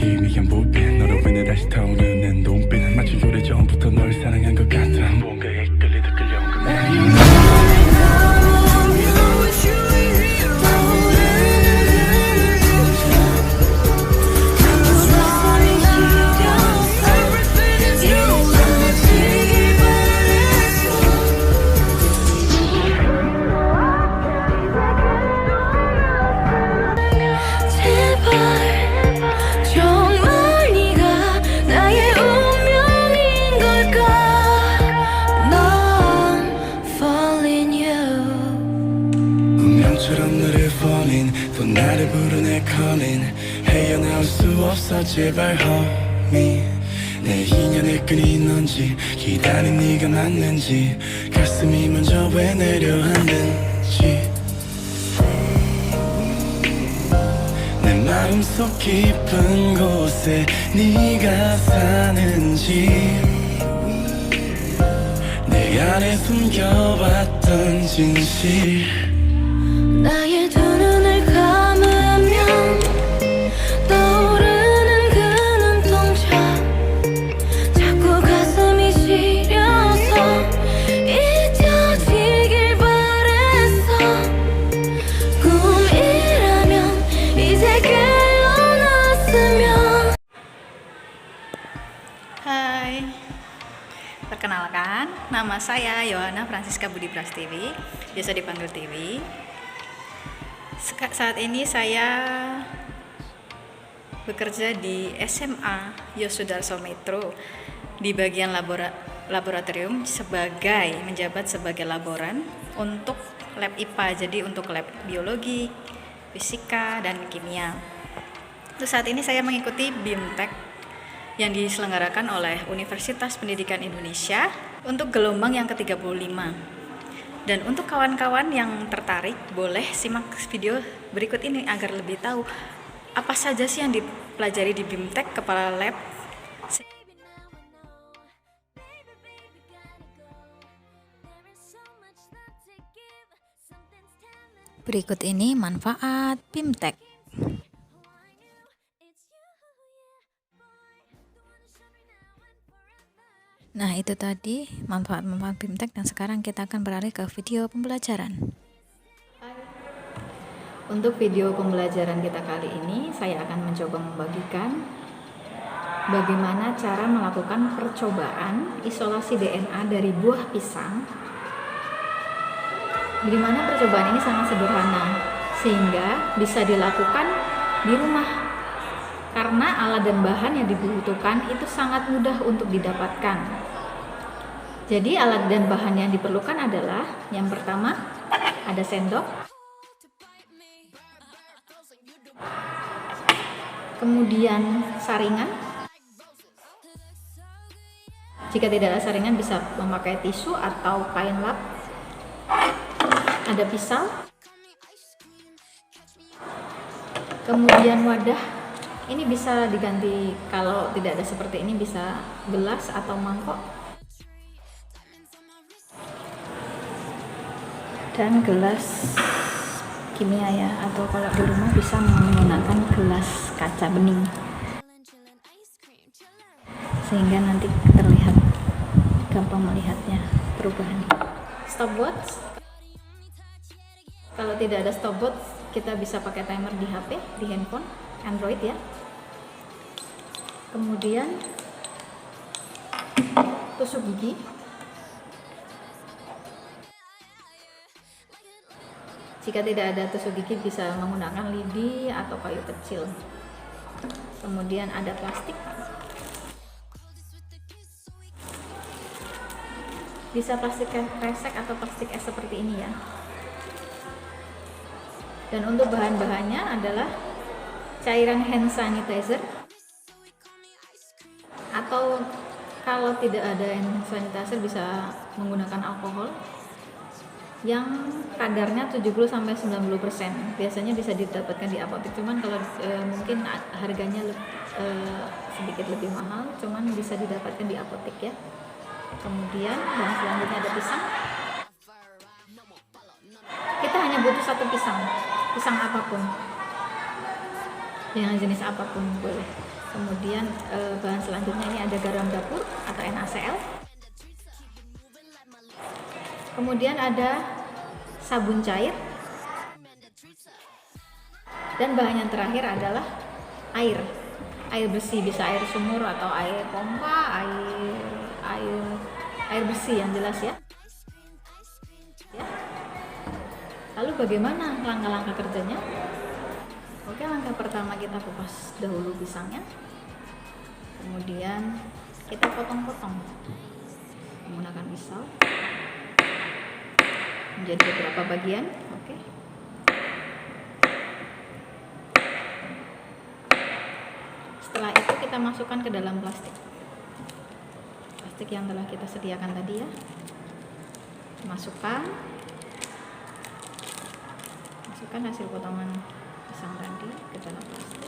희미한 불빛 너로 인해 다시 타오르는 눈빛 마치 오래전부터 널 사랑한 것 같아 뭔가에 끌리다 끌려온 건 처럼 너를 falling 또 나를 부르네 calling 헤어나올 수 없어 제발 homie 내 인연의 끈이 넌지 기다린 네가 맞는지 가슴이 먼저 왜 내려앉는지 내 마음속 깊은 곳에 네가 사는지 내 안에 숨겨왔던 진실 나의 두 눈을 감으면 떠오르는 그 눈동자 자꾸 가슴이 시려서 잊혀지길 바랬어 꿈이라면 이제 깨어났으면. Hai, perkenalkan, nama saya Yohana Francisca Budi Prastiwi, biasa dipanggil Tiwi. Saat ini saya bekerja di SMA Yosudarso Metro di bagian laboratorium menjabat sebagai laboran untuk lab IPA, jadi untuk lab biologi, fisika, dan kimia. Terus saat ini saya mengikuti BIMTEK yang diselenggarakan oleh Universitas Pendidikan Indonesia untuk gelombang yang ke-35. Dan untuk kawan-kawan yang tertarik, boleh simak video berikut ini agar lebih tahu apa saja sih yang dipelajari di BIMTEK Kepala Lab. Berikut ini manfaat BIMTEK. Nah, itu tadi manfaat-manfaat BIMTEK, dan sekarang kita akan beralih ke video pembelajaran. Untuk video pembelajaran kita kali ini, saya akan mencoba membagikan bagaimana cara melakukan percobaan isolasi DNA dari buah pisang. Di mana percobaan ini sangat sederhana, sehingga bisa dilakukan di rumah. Karena alat dan bahan yang dibutuhkan itu sangat mudah untuk didapatkan. Jadi alat dan bahan yang diperlukan adalah yang pertama ada sendok, kemudian saringan. Jika tidak ada saringan bisa memakai tisu atau kain lap. Ada pisau, kemudian wadah. Ini bisa diganti, kalau tidak ada seperti ini bisa gelas atau mangkok, dan gelas kimia ya, atau kalau di rumah bisa menggunakan gelas kaca bening sehingga nanti terlihat gampang melihatnya perubahan. Stopwatch, kalau tidak ada stopwatch kita bisa pakai timer di HP, di handphone Android ya. Kemudian tusuk gigi, jika tidak ada tusuk gigi bisa menggunakan lidi atau kayu kecil. Kemudian ada plastik, bisa plastik kresek atau plastik es seperti ini ya. Dan untuk bahan-bahannya adalah cairan hand sanitizer, atau kalau tidak ada hand sanitizer bisa menggunakan alkohol yang kadarnya 70-90%. Biasanya bisa didapatkan di apotek, cuman kalau mungkin harganya sedikit lebih mahal, cuman bisa didapatkan di apotek ya. Kemudian dan selanjutnya ada pisang. Kita hanya butuh satu pisang apapun, yang jenis apapun boleh. Kemudian bahan selanjutnya ini ada garam dapur atau NaCl. Kemudian ada sabun cair. Dan bahan yang terakhir adalah air. Air bersih, bisa air sumur atau air pompa, air bersih yang jelas ya. Lalu bagaimana langkah-langkah kerjanya? Oke, langkah pertama kita kupas dahulu pisangnya. Kemudian kita potong-potong menggunakan pisau menjadi beberapa bagian. Oke. Setelah itu kita masukkan ke dalam plastik yang telah kita sediakan tadi ya. Masukkan hasil potongan pisang tadi ke dalam plastik.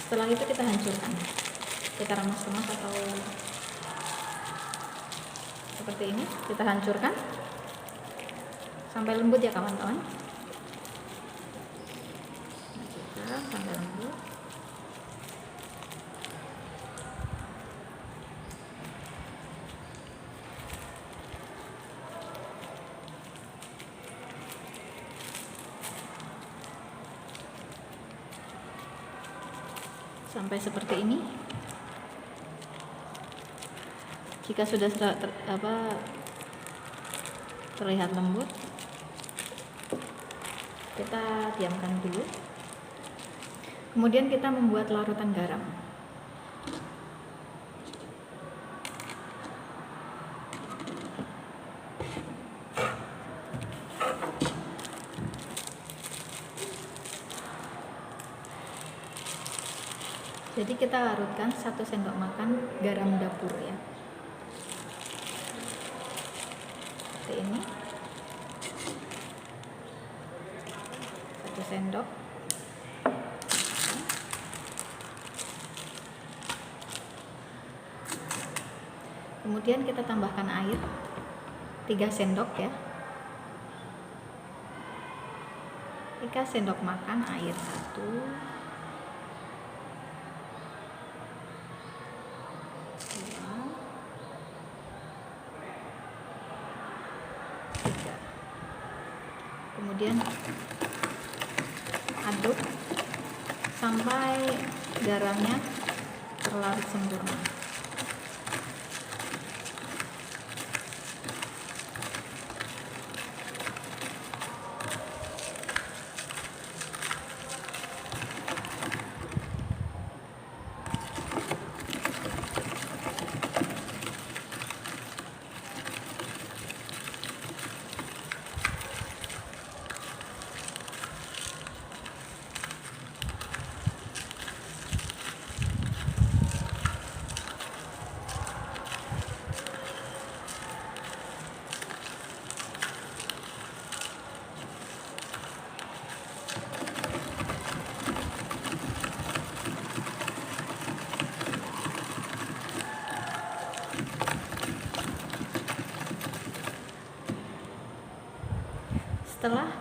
Setelah itu kita hancurkan, kita remas-remas atau seperti ini, kita hancurkan sampai lembut ya kawan-kawan. Hancurkan sampai lembut. Sampai seperti ini. Jika sudah terlihat lembut, kita diamkan dulu. Kemudian kita membuat larutan garam. Jadi kita larutkan 1 sendok makan garam dapur ya. Seperti ini. 1 sendok. Kemudian kita tambahkan air 3 sendok ya. 3 sendok makan air 1. Kemudian aduk sampai garamnya terlarut sempurna. Setelah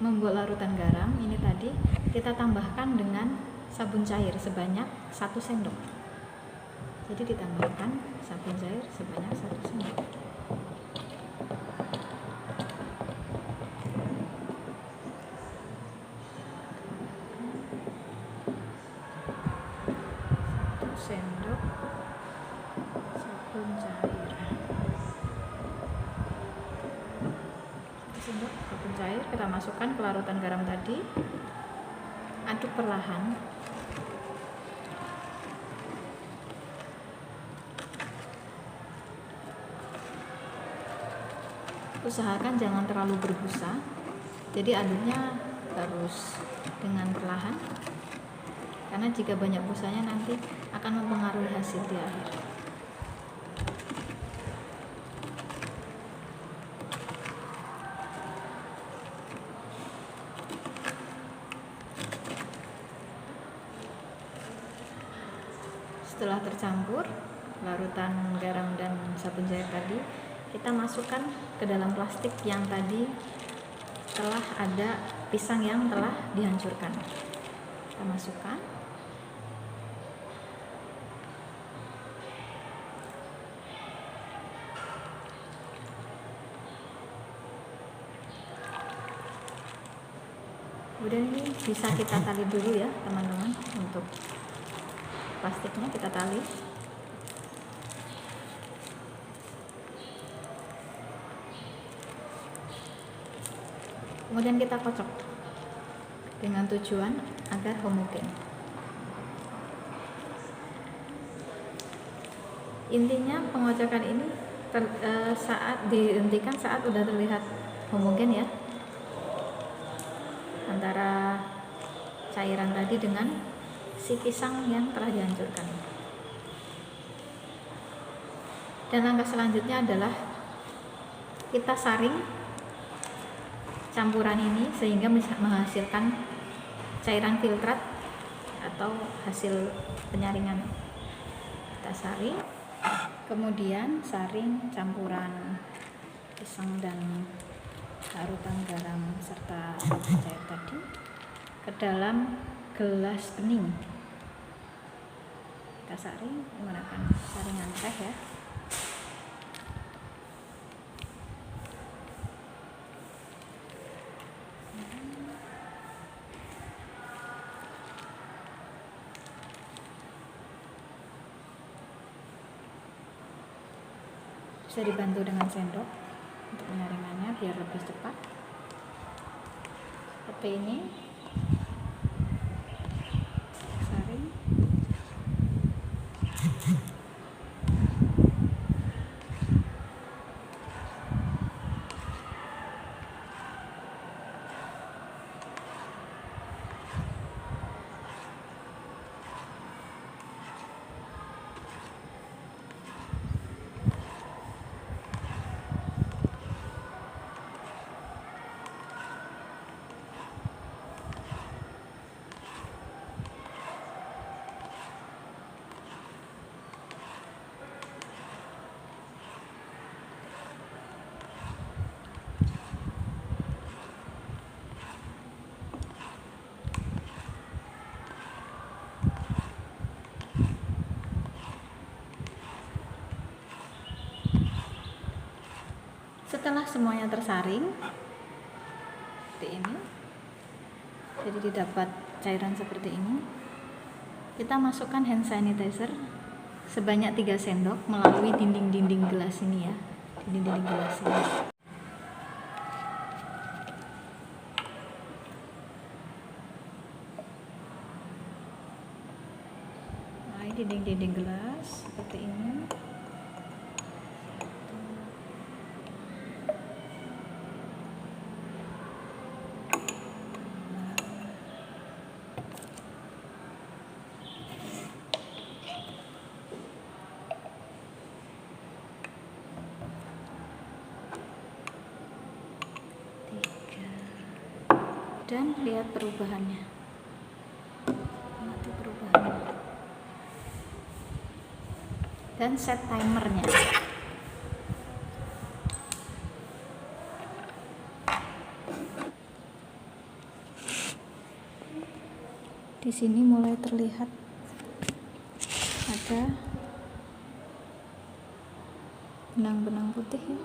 membuat larutan garam ini tadi, kita tambahkan dengan sabun cair sebanyak 1 sendok. Jadi ditambahkan sabun cair sebanyak 1 sendok. Sendok sabun cair. Sendok sabun cair kita masukkan ke larutan garam tadi, aduk perlahan. Usahakan jangan terlalu berbusa, jadi aduknya harus dengan perlahan, karena jika banyak busanya nanti akan mempengaruhi hasil di akhir. Setelah tercampur larutan garam dan sabun cair tadi, kita masukkan ke dalam plastik yang tadi setelah ada pisang yang telah dihancurkan. Kita masukkan. Kemudian ini bisa kita tali dulu ya teman-teman. Untuk plastiknya kita tali. Kemudian kita kocok dengan tujuan agar homogen. Intinya pengocokan ini saat dihentikan saat udah terlihat homogen ya, antara cairan tadi dengan si pisang yang telah dihancurkan. Dan langkah selanjutnya adalah kita saring campuran ini sehingga bisa menghasilkan cairan filtrat atau hasil penyaringan. Kita saring, kemudian saring campuran pisang dan larutan garam serta cair tadi ke dalam gelas bening. Kita saring menggunakan saringan teh ya. Bisa dibantu dengan sendok untuk penyaringannya biar lebih cepat. Seperti ini. Saring. Setelah semuanya tersaring seperti ini, jadi didapat cairan seperti ini, kita masukkan hand sanitizer sebanyak 3 sendok melalui dinding-dinding gelas ini ya, dinding-dinding gelas ini. Nah, dinding-dinding gelas seperti ini. Dan lihat perubahannya, amati perubahannya, dan set timernya. Di sini mulai terlihat ada benang-benang putih ya.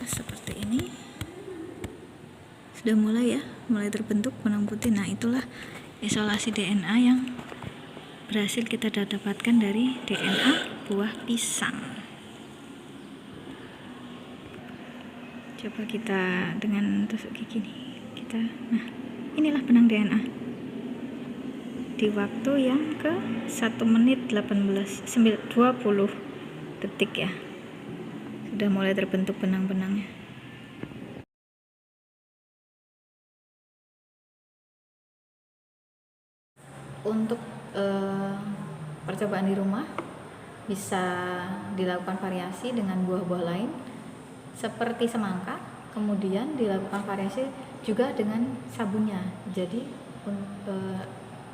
Seperti ini sudah mulai terbentuk benang putih. Nah, itulah isolasi DNA yang berhasil kita dapatkan dari DNA buah pisang. Coba kita dengan tusuk gigi nih, nah inilah benang DNA di waktu yang ke 1 menit 20 detik ya. Sudah mulai terbentuk benang-benangnya. Untuk percobaan di rumah bisa dilakukan variasi dengan buah-buah lain. seperti semangka. Kemudian dilakukan variasi juga dengan sabunnya. Jadi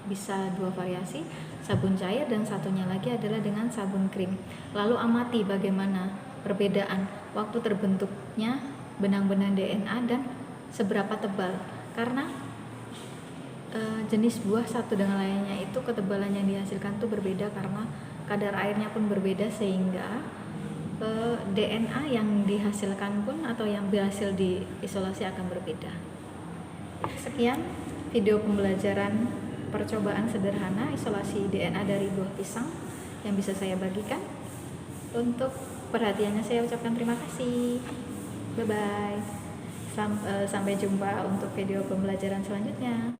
bisa 2 variasi, sabun cair dan satunya lagi adalah dengan sabun krim. Lalu amati bagaimana perbedaan waktu terbentuknya benang-benang DNA dan seberapa tebal, karena jenis buah satu dengan lainnya itu ketebalan yang dihasilkan tuh berbeda karena kadar airnya pun berbeda, sehingga DNA yang dihasilkan pun atau yang berhasil diisolasi akan berbeda. Sekian video pembelajaran percobaan sederhana isolasi DNA dari buah pisang yang bisa saya bagikan. Untuk perhatiannya saya ucapkan terima kasih. Bye bye. Sampai jumpa untuk video pembelajaran selanjutnya.